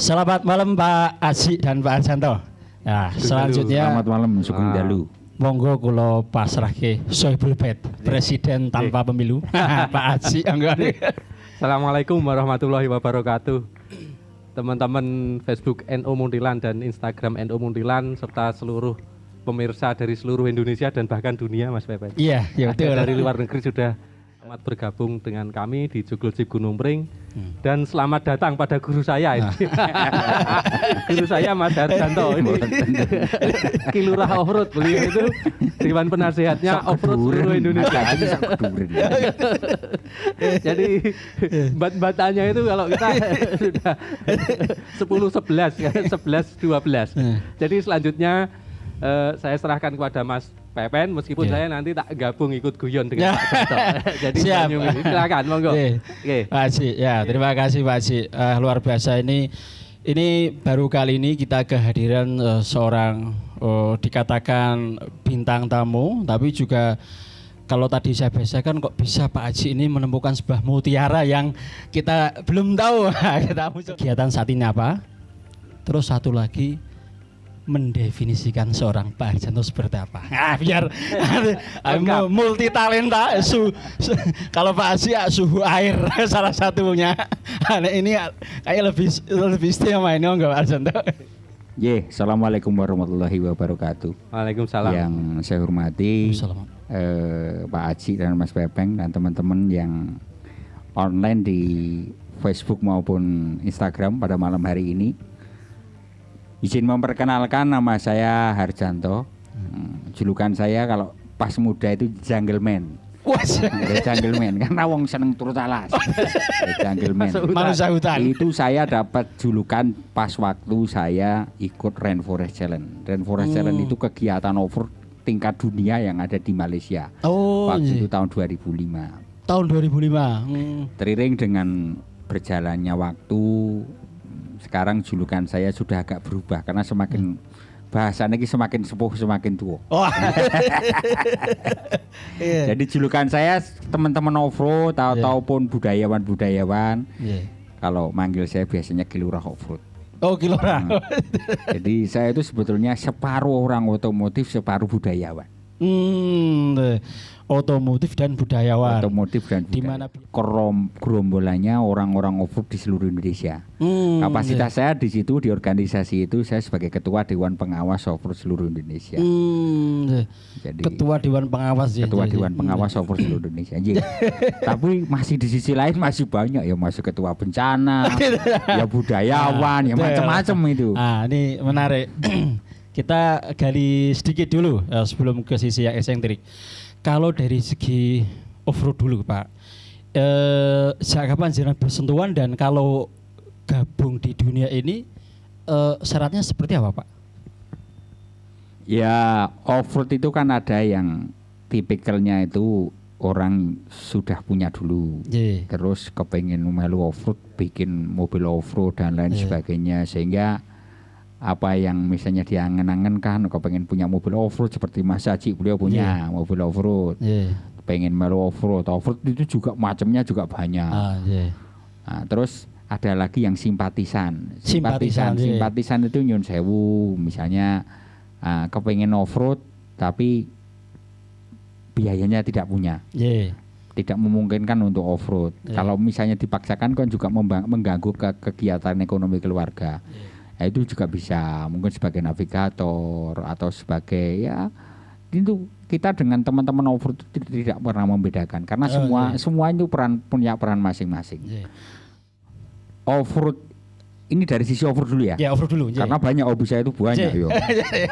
Selamat malam Pak Aji dan Pak Arjanto. Nah, selanjutnya selamat malam Sugeng Dalu. Monggo kula pasrahke Sohibul Bait, Presiden tanpa pemilu. Pak Aji anggone. Assalamualaikum warahmatullahi wabarakatuh. Teman-teman Facebook NU Muntilan dan Instagram NU Muntilan serta seluruh pemirsa dari seluruh Indonesia dan bahkan dunia, Mas Pepe. Iya, ya betul. Dari luar negeri sudah amat bergabung dengan kami di Joglo Jeep Gunung Pring. Dan selamat datang pada guru saya ini. Guru saya Mas Arjanto ini. Kilurah Offroad, beliau itu Dewan Penasehatnya Offroad seluruh Indonesia. Jadi bat-batannya itu kalau kita sudah 10-11 11-12. Jadi selanjutnya saya serahkan kepada Mas Pepen, meskipun saya nanti tak gabung ikut guyon dengan Pak Janto. Jadi siap. Silakan, monggo. Oke. Pak Haji, ya terima kasih Pak Haji. Luar biasa ini baru kali ini kita kehadiran seorang dikatakan bintang tamu, tapi juga kalau tadi saya bacakan kok bisa Pak Haji ini menemukan sebuah mutiara yang kita belum tahu. Kita kegiatan saat ini apa? Terus satu lagi, mendefinisikan seorang Pak Arjanto seperti apa? Biar multi talenta. Kalau Pak Haji suhu air salah satunya. Ini kayak lebih istimewa ini enggak Pak Arjanto? Assalamualaikum warahmatullahi wabarakatuh. Waalaikumsalam. Yang saya hormati Pak Haji dan Mas Pepeng dan teman-teman yang online di Facebook maupun Instagram pada malam hari ini. Izin memperkenalkan, nama saya Harjanto. Julukan saya kalau pas muda itu Jungle Man. Jungle Man karena wong seneng turut alas. Jungle Man. Manusia hutan. Itu saya dapat julukan pas waktu saya ikut Rainforest Challenge. Rainforest Challenge itu kegiatan off-road tingkat dunia yang ada di Malaysia. Waktu itu tahun 2005. Tahun 2005. Teriring dengan berjalannya waktu, sekarang julukan saya sudah agak berubah karena semakin bahasanya ini semakin sepuh semakin tua. Jadi julukan saya teman-teman off-road ataupun budayawan kalau manggil saya biasanya Kilurah Offroad. Oh, Kilurah. Jadi saya itu sebetulnya separuh orang otomotif, separuh budayawan. Otomotif dan budayawan. Di mana gerombolannya orang-orang off-road di seluruh Indonesia. Kapasitas saya di situ, di organisasi itu saya sebagai ketua Dewan Pengawas Off-road seluruh Indonesia. Jadi ketua Dewan Pengawas ya. Ketua Dewan Pengawas Off-road seluruh Indonesia. Tapi masih di sisi lain masih banyak ya, masih ketua bencana, ya budayawan, ya macam-macam itu. Ini menarik. Kita gali sedikit dulu sebelum ke sisi yang eksentrik. Kalau dari segi off-road dulu Pak, sejak kapan jenengan bersentuhan dan kalau gabung di dunia ini syaratnya seperti apa Pak? Ya off-road itu kan ada yang tipikalnya itu orang sudah punya dulu, terus kepengen melu off-road, bikin mobil off-road dan lain sebagainya, sehingga apa yang misalnya dia angen-angen kan kepengen punya mobil off-road seperti Mas Haji, beliau punya mobil off-road, pengen melu off-road itu juga macamnya juga banyak. Nah, terus ada lagi yang simpatisan itu nyun sewu, misalnya kepengen off-road tapi biayanya tidak punya, tidak memungkinkan untuk off-road. Kalau misalnya dipaksakan kan juga mengganggu kegiatan ekonomi keluarga. Itu juga bisa mungkin sebagai navigator atau sebagai itu kita dengan teman-teman off-road tidak pernah membedakan karena semua itu punya peran masing-masing. Off-road ini dari sisi off-road dulu ya. Off-road dulu. Karena banyak hobi saya itu banyak yo.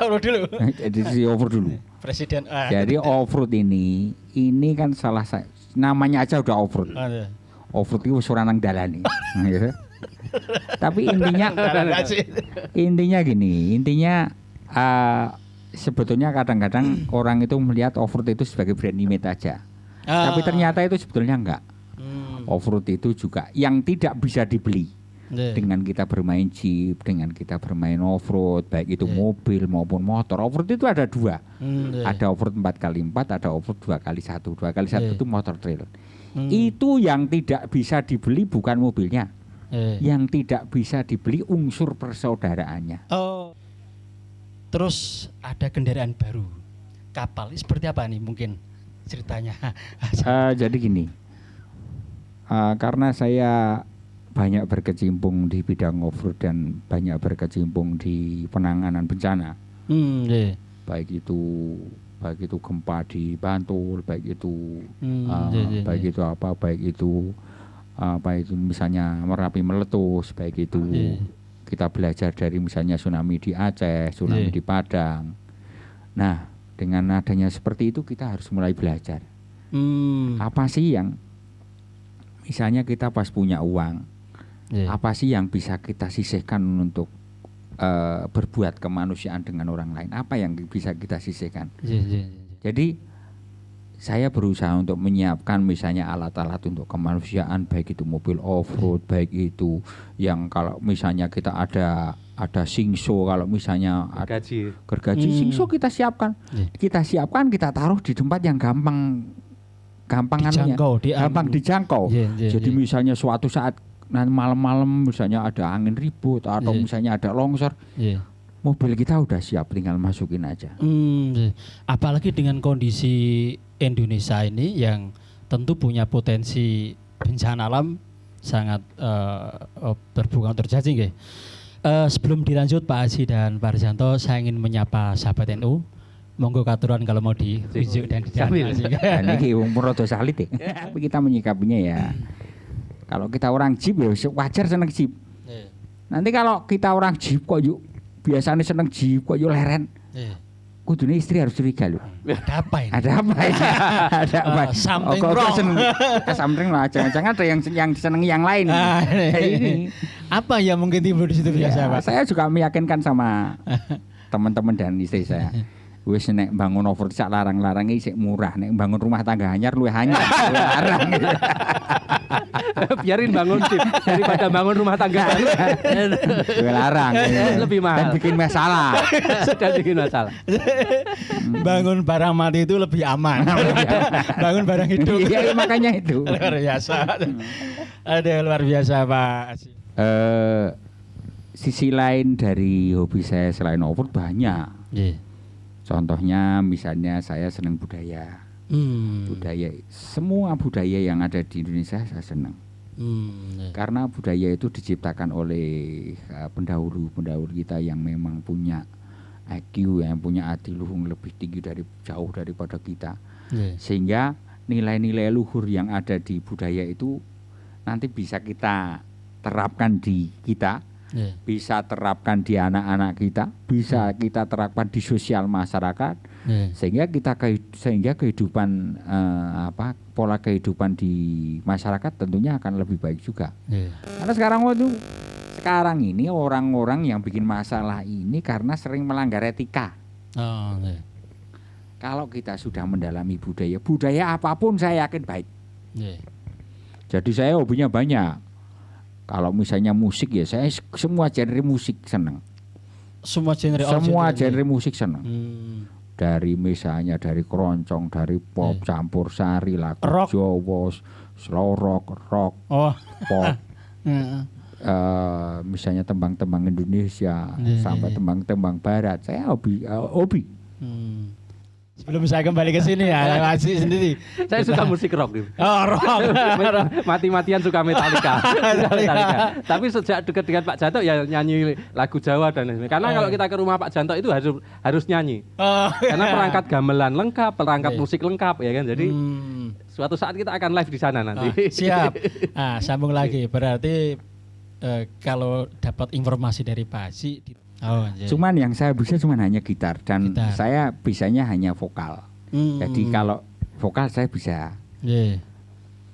Off-road dulu. Dari sisi off-road dulu. Presiden. Jadi off-road ini kan salah satu namanya aja udah off-road. Off-road itu suara nang dalani. Gitu. Tapi intinya gini, sebetulnya kadang-kadang orang itu melihat off-road itu sebagai brand image aja. Tapi ternyata itu sebetulnya enggak. Off-road itu juga yang tidak bisa dibeli. Dengan kita bermain jeep, dengan kita bermain off-road, baik itu mobil maupun motor. Off-road itu ada dua. Ada off-road 4x4, ada off-road 2x1. 2x1 itu motor trail. Itu yang tidak bisa dibeli bukan mobilnya. yang tidak bisa dibeli unsur persaudaraannya. Oh. Terus ada kendaraan baru, kapal. Ini seperti apa nih mungkin ceritanya? Jadi gini, karena saya banyak berkecimpung di bidang off-road dan banyak berkecimpung di penanganan bencana. Baik itu gempa di Bantul, baik itu misalnya Merapi meletus, baik itu kita belajar dari misalnya tsunami di Aceh, tsunami di Padang. Nah, dengan adanya seperti itu kita harus mulai belajar. Apa sih yang misalnya kita pas punya uang, apa sih yang bisa kita sisihkan untuk berbuat kemanusiaan dengan orang lain? Apa yang bisa kita sisihkan? Jadi saya berusaha untuk menyiapkan misalnya alat-alat untuk kemanusiaan, baik itu mobil off-road, baik itu yang kalau misalnya kita ada singso, kalau misalnya gergaji singso kita siapkan. Kita taruh di tempat yang gampang dijangkau. Jadi misalnya suatu saat nanti malam-malam misalnya ada angin ribut atau misalnya ada longsor, mobil kita udah siap, tinggal masukin aja. Apalagi dengan kondisi Indonesia ini yang tentu punya potensi bencana alam sangat berbunga terjadi nggih. Sebelum dilanjut Pak Aji dan Pak Harjanto, saya ingin menyapa sahabat NU. Monggo katuran kalau mau diujuk dan dijamin. Ini wong rada salit ya. Tapi kita menyikapinya ya. Kalau kita orang Jeep ya wajar seneng Jeep. Nanti kalau kita orang Jeep kok yuk biasanya seneng Jeep kok yuk leren. Kudune istri harus curiga loh. Ada apa ini? Ada apa? Something wrong. Something lah. Jangan-jangan ada yang disenangi yang lain. Ini. Apa yang mungkin timbul di situ biasa, Pak? Saya juga meyakinkan sama teman-teman dan istri saya. Wis nek bangun off-road sak larang-larang iki sik murah, nek bangun rumah tangga anyar luwih anyar, luwih larang. Biarin bangun Jeep daripada bangun rumah tangga. Luwih larang. Lebih mahal. Dan bikin masalah. Bangun barang mati itu lebih aman. Bangun barang hidup. Iya, makanya itu. Luar biasa. Ada luar biasa, Pak. Sisi lain dari hobi saya selain off-road banyak. Contohnya misalnya saya senang budaya. Budaya, semua budaya yang ada di Indonesia saya senang. Karena budaya itu diciptakan oleh pendahulu kita yang memang punya IQ, yang punya adiluhung lebih tinggi jauh daripada kita. Sehingga nilai-nilai luhur yang ada di budaya itu nanti bisa kita terapkan di kita. Bisa terapkan di anak-anak kita, bisa kita terapkan di sosial masyarakat, sehingga kehidupan pola kehidupan di masyarakat tentunya akan lebih baik juga. Karena sekarang ini orang-orang yang bikin masalah ini karena sering melanggar etika. Kalau kita sudah mendalami budaya apapun saya yakin baik. Jadi saya hobinya banyak. Kalau misalnya musik ya saya semua genre musik senang. Semua genre musik senang. Dari misalnya dari keroncong, dari pop, campur sari, lagu Jawa, slow rock, pop. Misalnya tembang-tembang Indonesia sampai tembang-tembang barat. Saya hobi. Sebelum saya kembali ke sini ya, masih sendiri. Saya suka musik rock. Rock. Mati-matian suka Metallica. Tapi sejak dekat dengan Pak Janto ya nyanyi lagu Jawa dan lain-lain. Karena kalau kita ke rumah Pak Janto itu harus nyanyi. Karena perangkat gamelan lengkap, perangkat musik lengkap ya kan. Jadi suatu saat kita akan live di sana nanti. Siap. Sambung lagi. Berarti kalau dapat informasi dari Pak Haji. Cuman yang saya bisa hanya gitar dan saya bisanya hanya vokal. Jadi kalau vokal saya bisa.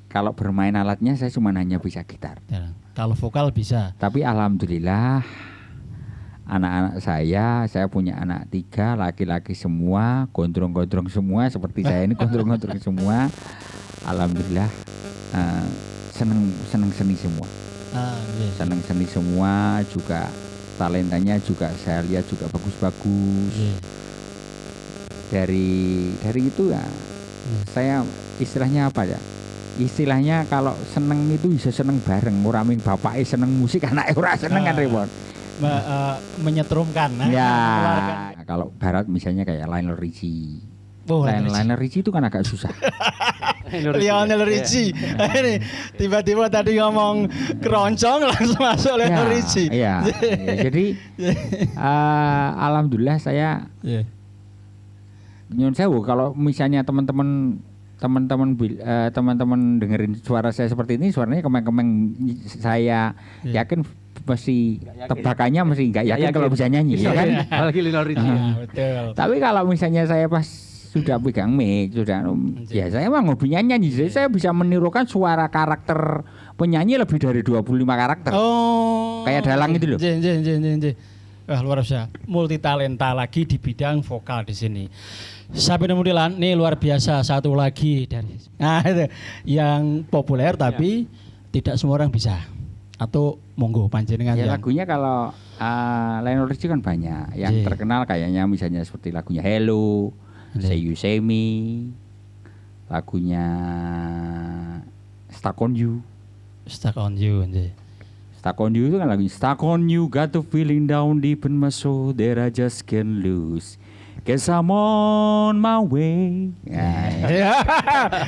Kalau bermain alatnya saya hanya bisa gitar. Kalau vokal bisa. Tapi alhamdulillah anak-anak saya punya anak 3, laki-laki semua, gondrong-gondrong semua seperti saya ini gondrong-gondrong semua. Alhamdulillah seneng seni semua. Seneng seni semua juga. Talentanya juga saya lihat juga bagus-bagus. Dari itu ya saya istilahnya apa ya, istilahnya kalau seneng itu bisa seneng bareng, ora ming bapake seneng musik anake ora seneng kan repot. Menyetrumkan. Ya, kalau barat misalnya kayak Lionel Richie. Lionel Richie itu kan agak susah. Lionel Richie. Ini tiba-tiba tadi ngomong keroncong langsung masuk Lionel Richie. Iya. Jadi alhamdulillah saya nyun sewu kalau misalnya teman-teman dengerin suara saya seperti ini, suaranya kemeng-kemeng, saya yakin mesti tebakannya mesti nggak yakin kalau bisa nyanyi, ya kan? Apalagi Lionel Richie. Betul. Tapi kalau misalnya saya pas sudah pegang mic, ya saya emang hobinya nyanyi, jadi saya bisa menirukan suara karakter penyanyi lebih dari 25 karakter. Oh. Kayak dalang itu loh. Wah, luar biasa. Multi talenta lagi di bidang vokal di sini. Sampai kemudian nih luar biasa satu lagi dari itu yang populer tapi tidak semua orang bisa. Atau monggo panjenengan ya, yang lagunya kalau Lionel Richie kan banyak yang terkenal kayaknya misalnya seperti lagunya Hello, Say You Say Me, lagunya Stuck on You. Stuck on You. Stuck on You itu kan lagunya Stuck on You, got the feeling down deep in my soul that I just can't lose. Guess I'm on my way. Ya,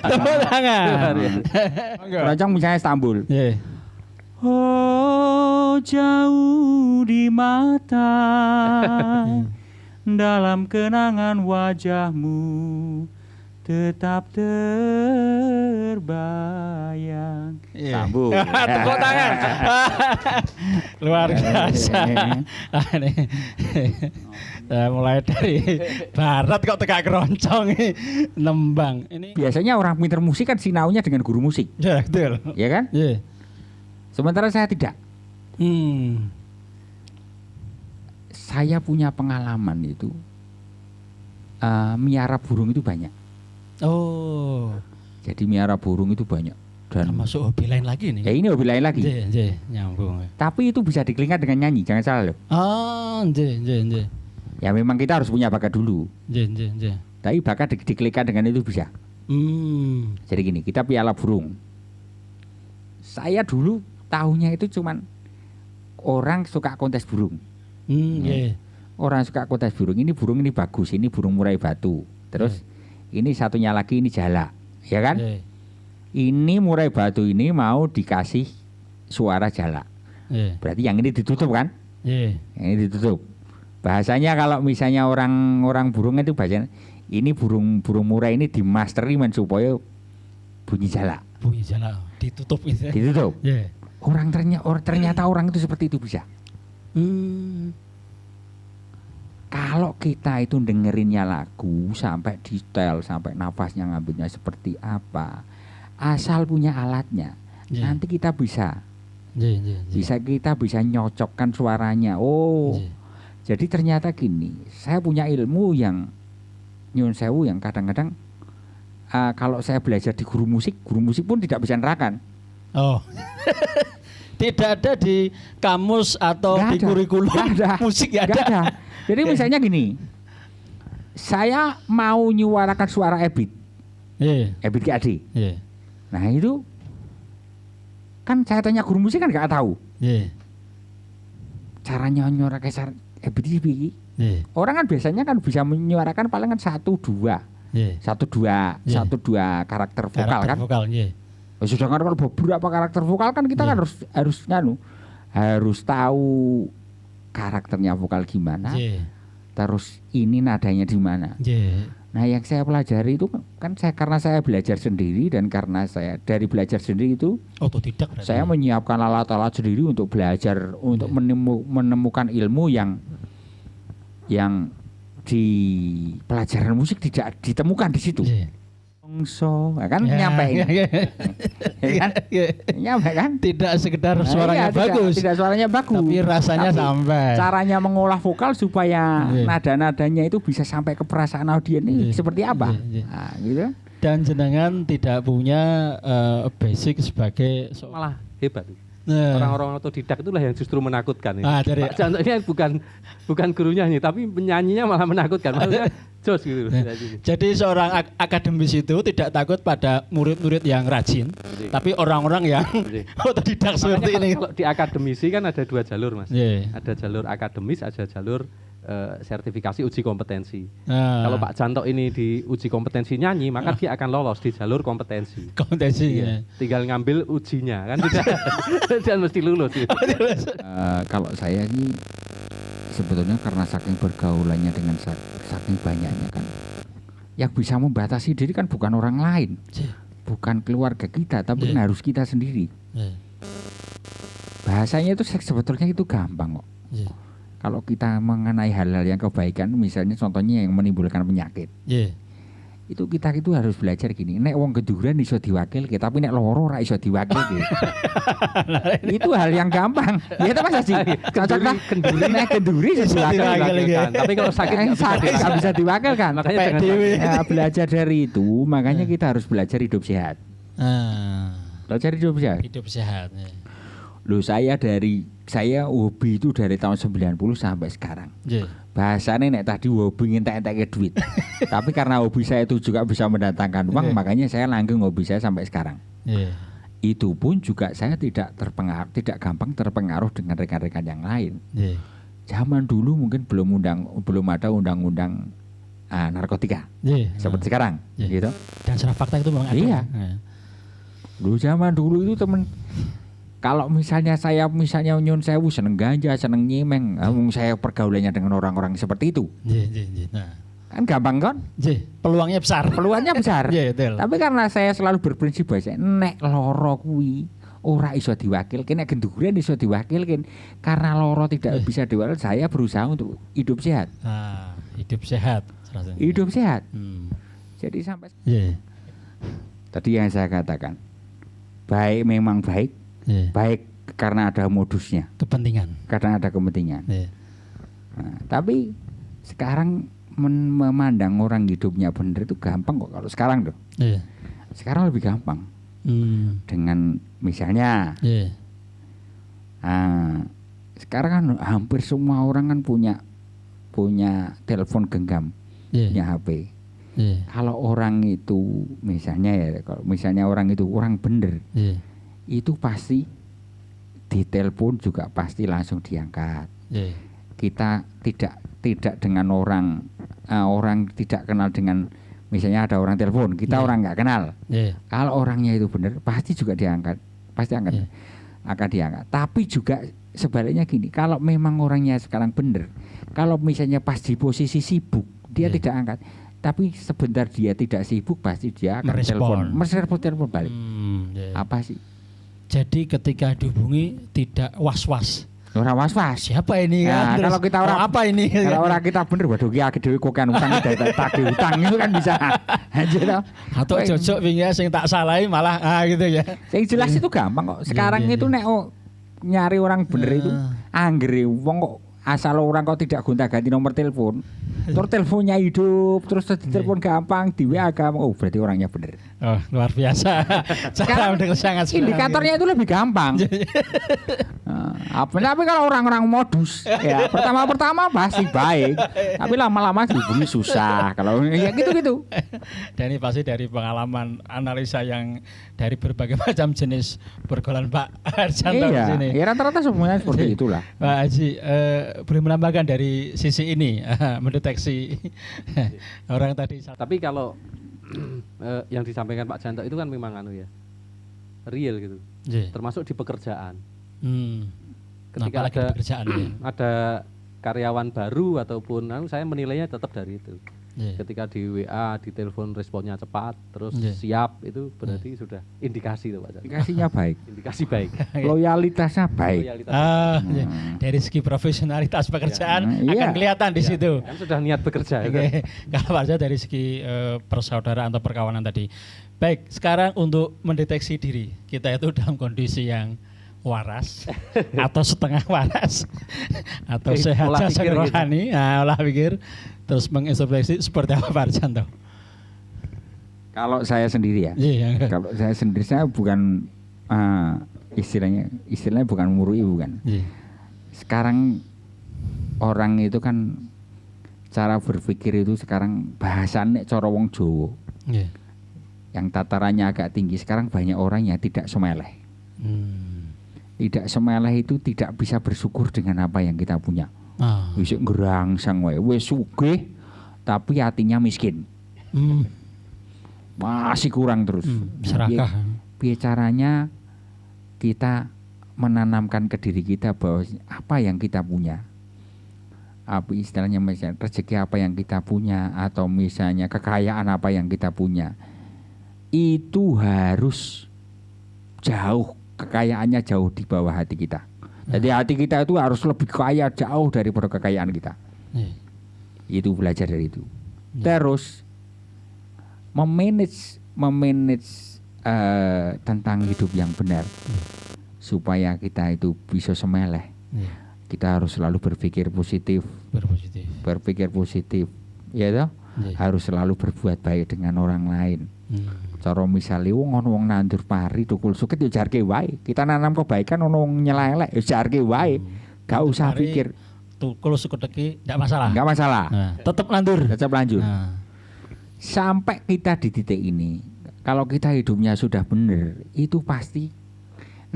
tepuk tangan. Keroncong misalnya Istanbul. Oh, jauh di mata, dalam kenangan wajahmu tetap terbayang. Istanbul. Tepuk tangan. Luar biasa. Mulai dari barat kok teka keroncong nembang. Ini biasanya orang pinter musik kan sinaunya dengan guru musik. Ya, betul. Ya kan? Iya. Sementara saya tidak. Saya punya pengalaman itu miara burung itu banyak. Oh. Jadi miara burung itu banyak. Dan masuk hobi lain lagi nih. Ya ini hobi lain lagi. Nyambung. Tapi itu bisa dikelilingi dengan nyanyi, jangan salah loh. Oh, Ya memang kita harus punya bakat dulu. Tapi bakat dikelilingi dengan itu bisa. Jadi gini, kita piala burung. Saya dulu tahunya itu cuman orang suka kontes burung. Orang suka kontes burung. Ini burung ini bagus, ini burung murai batu. Terus ini satunya lagi ini jalak, ya kan? Ini murai batu ini mau dikasih suara jalak. Berarti yang ini ditutup kan? Yang ini ditutup. Bahasanya kalau misalnya orang burung itu bahasanya ini burung murai ini dimasteri supaya bunyi jalak. Bunyi jalak ditutup itu. Ditutup. Ternyata orang itu seperti itu bisa. Kalau kita itu dengerinnya lagu sampai detail, sampai nafasnya ngambilnya seperti apa, asal punya alatnya, nanti kita bisa. Kita bisa nyocokkan suaranya. Jadi ternyata gini, saya punya ilmu yang nyun sewu yang kadang-kadang kalau saya belajar di guru musik pun tidak bisa nerangkan. Oh. Tidak ada di kamus atau di kurikulum musik ya ada. Jadi misalnya gini, saya mau nyuarakan suara Ebit, Ebit GAD. Nah itu kan saya tanya guru musik kan nggak tahu. Caranya nyuarakan Ebit ini. Orang kan biasanya kan bisa menyuarakan paling kan satu dua karakter vokal kan. Sedangkan kalau beberapa karakter vokal kan kita kan harus tahu karakternya vokal gimana, terus ini nadanya di mana. Nah yang saya pelajari itu kan karena saya belajar sendiri dan karena saya dari belajar sendiri itu otodidak. Saya menyiapkan alat-alat sendiri untuk belajar untuk menemukan ilmu yang di pelajaran musik tidak ditemukan di situ. Kan nyampe nyampe kan tidak sekedar suaranya bagus, tidak suaranya bagus tapi rasanya sampai caranya mengolah vokal supaya nada-nadanya itu bisa sampai ke perasaan audiens ini seperti apa. Nah, gitu. Dan jenengan tidak punya basic sebagai malah hebat. Orang-orang otodidak itulah yang justru menakutkan. Dari Pak Janto ini bukan gurunya nih, tapi penyanyinya malah menakutkan. Maksudnya jos gitu. Jadi seorang akademis itu tidak takut pada murid-murid yang rajin, tapi orang-orang yang otodidak seperti ini. Kalau di akademisi kan ada 2 jalur, Mas. Ada jalur akademis, ada jalur sertifikasi uji kompetensi. Kalau Pak Janto ini di uji kompetensi nyanyi, maka dia akan lolos di jalur kompetensi. Tinggal ngambil ujinya kan dan mesti lulus. Kalau saya ini sebetulnya karena saking bergaulannya dengan saking banyaknya kan, yang bisa membatasi diri kan bukan orang lain, bukan keluarga kita, tapi harus kita sendiri. Bahasanya itu sebetulnya itu gampang kok. Kalau kita mengenai hal-hal yang kebaikan, misalnya contohnya yang menimbulkan penyakit, itu kita itu harus belajar gini. Nek wong keduren iso diwakilke, tapi nek loro ora iso diwakilke. Itu hal yang gampang. Ya ta Mas Haji. Cocoklah kenduri iso diwakilkan. Tapi kalau sakit enggak bisa diwakilkan. Makanya jangan belajar dari itu, makanya kita harus belajar hidup sehat. Belajar hidup sehat. Hidup sehat. Loh saya hobi itu dari tahun 90 sampai sekarang. Bahasanya nek tadi hobi ngentek-entek duit. Tapi karena hobi saya itu juga bisa mendatangkan uang, makanya saya langgeng hobi saya sampai sekarang. Itu pun juga saya tidak gampang terpengaruh dengan rekan-rekan yang lain. Zaman dulu mungkin belum ada undang-undang narkotika. Seperti sekarang, gitu. Dan secara fakta itu memang ada. Iya. Dulu zaman dulu itu teman, kalau misalnya saya nyun sewu seneng ganja, seneng nyimeng, saya pergaulannya dengan orang-orang seperti itu. Kan gampang kan? Peluangnya besar. Tapi karena saya selalu berprinsip bahwa nek loro kuwi ora iso diwakilke, nek genduren iso diwakilke. Karena loro tidak bisa diwakil, saya berusaha untuk hidup sehat. Hidup sehat. Hidup sehat. Jadi sampai tadi yang saya katakan, baik memang baik. Baik karena ada modusnya, karena ada kepentingan. Nah, tapi sekarang memandang orang hidupnya benar itu gampang kok. Kalau sekarang tuh, sekarang lebih gampang. Dengan misalnya, sekarang kan hampir semua orang kan punya telepon genggam, punya HP. Kalau orang itu misalnya orang itu kurang bener. Itu pasti ditelepon juga pasti langsung diangkat. Kita tidak dengan orang tidak kenal dengan, misalnya ada orang telepon, kita orang nggak kenal. Kalau orangnya itu benar pasti juga diangkat, akan diangkat. Tapi juga sebaliknya gini, kalau memang orangnya sekarang benar, kalau misalnya pas di posisi sibuk dia tidak angkat, tapi sebentar dia tidak sibuk pasti dia akan telepon balik. Apa sih? Jadi ketika dihubungi tidak was-was. Orang was-was. Siapa ini kan? Kalau kita orang apa ini? Kalau orang kita bener, waduh ki akeh dhewe kok kan utang tagih utang itu kan bisa. Anjir toh. Atau jojok wingi sing tak salahi malah gitu ya. Yang jelas itu gampang kok. Sekarang itu nek nyari orang bener itu anggere wong kok asal orang kok tidak gonta-ganti nomor telepon. Terus teleponnya hidup, terus ditelepon gampang, di WA gampang. Oh, berarti orangnya bener. Oh, luar biasa. Sekarang sangat indikatornya itu lebih gampang. Tapi kalau orang-orang modus, ya pertama pasti baik, tapi lama-lama dihubungi susah. Kalau ya gitu-gitu. Dan ini pasti dari pengalaman analisa yang dari berbagai macam jenis pergaulan Pak Harjanto di sini. Iya, rata-rata semuanya seperti itulah. Pak Haji, boleh menambahkan dari sisi ini mendeteksi orang tadi. Tapi kalau yang disampaikan Pak Janto itu kan memang real gitu. Termasuk di pekerjaan. Ketika ada karyawan baru ataupun saya menilainya tetap dari itu. Ketika di WA, di telepon responnya cepat, terus siap, itu berarti sudah indikasi itu Pak Janto. Indikasinya baik. Indikasi baik. Loyalitasnya baik. Dari segi profesionalitas pekerjaan akan kelihatan di situ. Kan sudah niat bekerja. Kalau Pak Janto dari segi persaudaraan atau perkawanan tadi. Baik, sekarang untuk mendeteksi diri kita itu dalam kondisi yang waras atau setengah waras atau sehat jasmani rohani, olah pikir, terus mengintrospeksi seperti apa Pak Harjanto? Kalau saya sendiri ya, kalau saya sendiri saya bukan istilahnya bukan murui bukan. Sekarang orang itu kan cara berpikir itu sekarang bahasane cara wong Jawa. Yang tatarannya agak tinggi sekarang banyak orang yang tidak semeleh. Tidak semeleh itu tidak bisa bersyukur dengan apa yang kita punya. Wis ngerangsang wae, wis sugih tapi hatinya miskin. Masih kurang terus. Serakah. Piye caranya kita menanamkan ke diri kita bahwa apa yang kita punya, apa istilahnya misalnya rezeki apa yang kita punya atau misalnya kekayaan apa yang kita punya, itu harus jauh, kekayaannya jauh di bawah hati kita. Jadi hati kita itu harus lebih kaya jauh daripada kekayaan kita. Itu belajar dari itu. Terus memanage tentang hidup yang benar. Supaya kita itu bisa semeleh. Kita harus selalu berpikir positif. Berpikir positif. Ya toh? Harus selalu berbuat baik dengan orang lain. Cara misale wong nandur pari tukul suket yo jarke wae. Kita nanam kebaikan ono wong nyelelek yo jarke wae. Gak usah pikir tukul suket iki ndak masalah. Enggak masalah. Tetap lanjut. Sampai kita di titik ini, kalau kita hidupnya sudah bener, itu pasti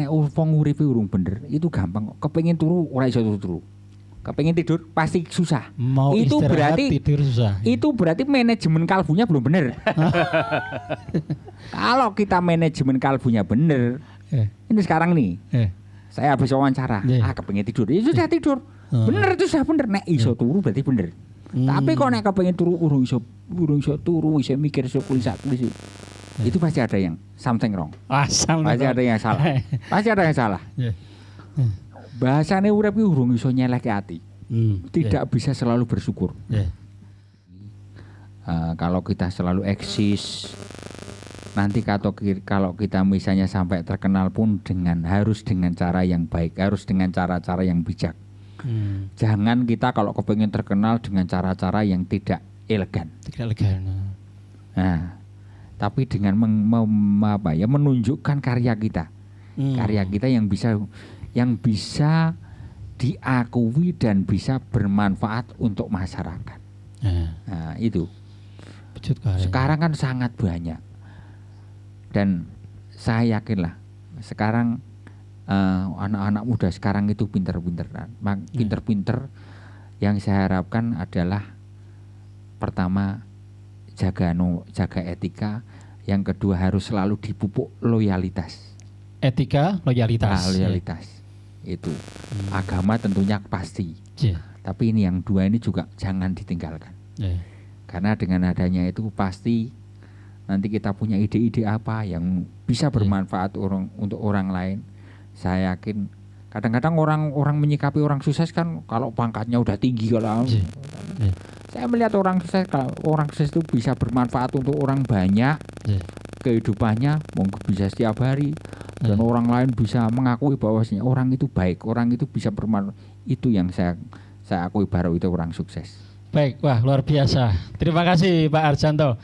nek wong uripe urung bener, itu gampang. Kepengin turu ora iso turu. Kepengin tidur pasti susah. Mau itu berarti tidur susah. Itu berarti manajemen kalbunya belum benar. Kalau kita manajemen kalbunya benar, ini sekarang nih, saya habis wawancara, kepengin tidur, ya sudah tidur, bener itu sudah bener. Nek iso turu berarti bener. Tapi kalau nek kepengin turu urung iso turu, iso mikir iso pulisak itu pasti ada yang something wrong. Pasti ada yang salah. Pasti ada yang salah. Bahasane urip iki urung iso nyelehke ati. Tidak bisa selalu bersyukur. Kalau kita selalu eksis, nanti kalau kita misalnya sampai terkenal pun harus dengan cara yang baik, harus dengan cara-cara yang bijak. Jangan kita kalau kepengen terkenal dengan cara-cara yang tidak elegan. Nah, tapi dengan menunjukkan karya kita, karya kita yang bisa diakui dan bisa bermanfaat untuk masyarakat. Nah, itu. Sekarang kan sangat banyak. Dan saya yakinlah sekarang anak-anak muda sekarang itu pinter-pinteran. Pinter-pinter yang saya harapkan adalah pertama jaga etika, yang kedua harus selalu dipupuk loyalitas. Etika, loyalitas. Itu agama tentunya pasti, tapi ini yang dua ini juga jangan ditinggalkan, karena dengan adanya itu pasti nanti kita punya ide-ide apa yang bisa bermanfaat untuk orang lain. Saya yakin kadang-kadang orang menyikapi orang sukses kan kalau pangkatnya udah tinggi kalau saya melihat orang sukses itu bisa bermanfaat untuk orang banyak, kehidupannya mungkin bisa setiap hari. Dan orang lain bisa mengakui bahwasanya orang itu baik, orang itu bisa bermanfaat. Itu yang saya akui baru itu orang sukses. Baik, wah luar biasa. Terima kasih Pak Arjanto.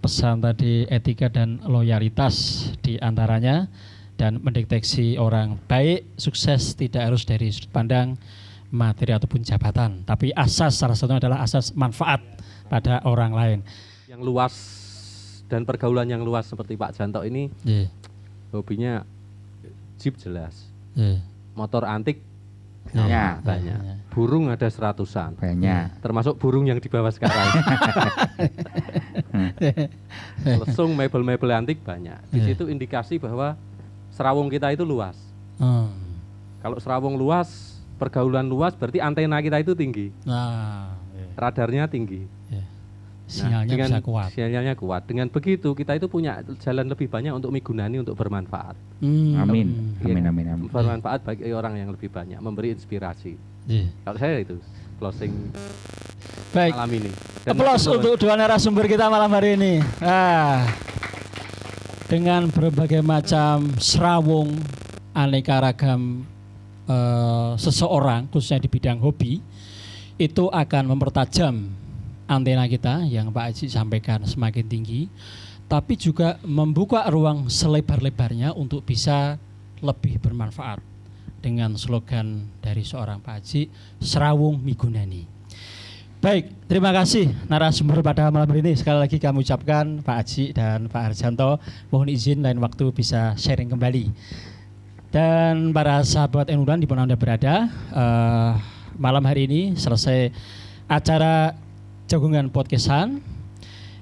Pesan tadi etika dan loyalitas diantaranya, dan mendeteksi orang baik, sukses tidak harus dari sudut pandang materi ataupun jabatan, tapi asas salah satunya adalah asas manfaat pada orang lain. Yang luas dan pergaulan yang luas seperti Pak Janto ini. Hobinya jeep jelas, motor antik banyak, burung ada 100-an banyak, termasuk burung yang di bawah sekarang. Lesung mebel-mebel antik banyak. Di situ indikasi bahwa Serawung kita itu luas. Kalau Serawung luas, pergaulan luas, berarti antena kita itu tinggi, radarnya tinggi. Sinyalnya bisa kuat. Sinyalnya kuat. Dengan begitu kita itu punya jalan lebih banyak untuk migunani, untuk bermanfaat. Amin. Bermanfaat bagi orang yang lebih banyak, memberi inspirasi. Kalau saya itu closing malam ini. Aplaus untuk dua narasumber kita malam hari ini. Dengan berbagai macam serawung aneka ragam seseorang, khususnya di bidang hobi, itu akan mempertajam antena kita yang Pak Haji sampaikan semakin tinggi, tapi juga membuka ruang selebar-lebarnya untuk bisa lebih bermanfaat dengan slogan dari seorang Pak Haji, Serawung Migunani. Baik, terima kasih narasumber pada malam hari ini. Sekali lagi kami ucapkan Pak Haji dan Pak Harjanto, mohon izin lain waktu bisa sharing kembali. Dan para sahabat Enuran di mana Anda berada, malam hari ini selesai acara Jagungan Podcastan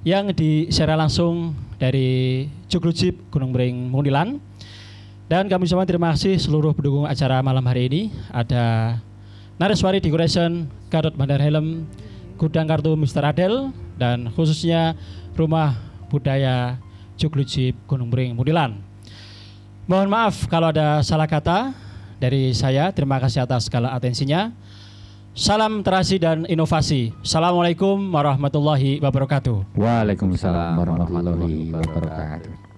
yang disiarkan langsung dari Juglujib Gunung Mering Mundilan. Dan kami ucapkan terima kasih seluruh pendukung acara malam hari ini. Ada Nareswari Decoration, Gatot Bandar Helm, Gudang Kartu Mr. Adel, dan khususnya Rumah Budaya Juglujib Gunung Mering Mundilan. Mohon maaf kalau ada salah kata dari saya. Terima kasih atas segala atensinya. Salam terasi dan inovasi. Assalamualaikum warahmatullahi wabarakatuh. Waalaikumsalam warahmatullahi wabarakatuh.